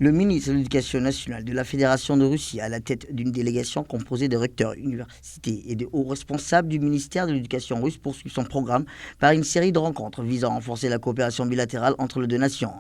Le ministre de l'Éducation nationale de la Fédération de Russie, à la tête d'une délégation composée de recteurs, universités et de hauts responsables du ministère de l'Éducation russe, poursuit son programme par une série de rencontres visant à renforcer la coopération bilatérale entre les deux nations.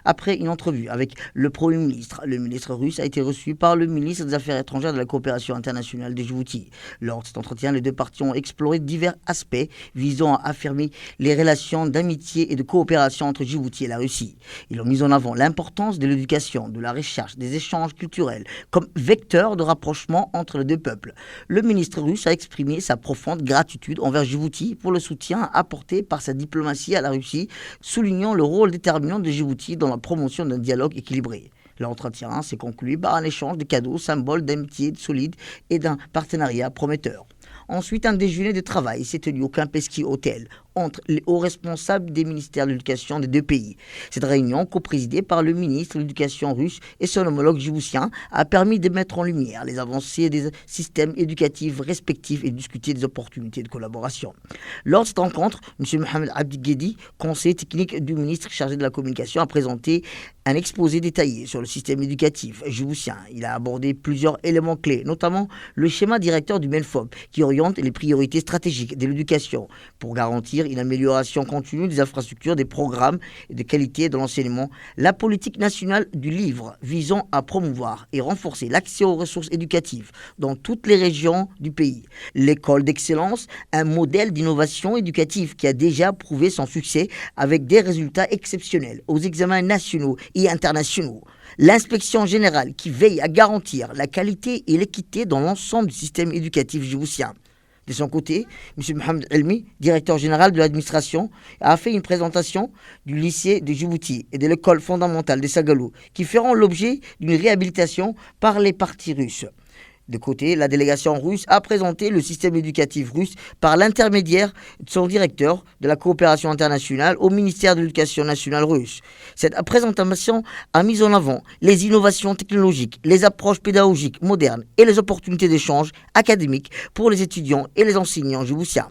Après une entrevue avec le Premier ministre, le ministre russe a été reçu par le ministre des Affaires étrangères et de la coopération internationale de Djibouti. Lors de cet entretien, les deux parties ont exploré divers aspects visant à affirmer les relations d'amitié et de coopération entre Djibouti et la Russie. Ils ont mis en avant l'importance de l'éducation, de la recherche, des échanges culturels comme vecteur de rapprochement entre les deux peuples. Le ministre russe a exprimé sa profonde gratitude envers Djibouti pour le soutien apporté par sa diplomatie à la Russie, soulignant le rôle déterminant de Djibouti dans la promotion d'un dialogue équilibré. L'entretien s'est conclu par un échange de cadeaux, symboles d'amitié solide et d'un partenariat prometteur. Ensuite, un déjeuner de travail s'est tenu au Kempinski Hotel entre les hauts responsables des ministères de l'éducation des deux pays. Cette réunion, coprésidée par le ministre de l'éducation russe et son homologue djiboutien, a permis de mettre en lumière les avancées des systèmes éducatifs respectifs et de discuter des opportunités de collaboration. Lors de cette rencontre, M. Mohamed Abdighedi, conseiller technique du ministre chargé de la communication, a présenté un exposé détaillé sur le système éducatif djiboutien. Il a abordé plusieurs éléments clés, notamment le schéma directeur du MENFOP qui oriente les priorités stratégiques de l'éducation pour garantir une amélioration continue des infrastructures, des programmes et de qualité de l'enseignement, la politique nationale du livre visant à promouvoir et renforcer l'accès aux ressources éducatives dans toutes les régions du pays, l'école d'excellence, un modèle d'innovation éducative qui a déjà prouvé son succès avec des résultats exceptionnels aux examens nationaux et internationaux, l'inspection générale qui veille à garantir la qualité et l'équité dans l'ensemble du système éducatif djiboutien. De son côté, M. Mohamed Elmi, directeur général de l'administration, a fait une présentation du lycée de Djibouti et de l'école fondamentale de Sagalou qui feront l'objet d'une réhabilitation par les partis russes. De côté, la délégation russe a présenté le système éducatif russe par l'intermédiaire de son directeur de la coopération internationale au ministère de l'Éducation nationale russe. Cette présentation a mis en avant les innovations technologiques, les approches pédagogiques modernes et les opportunités d'échange académiques pour les étudiants et les enseignants djiboutiens.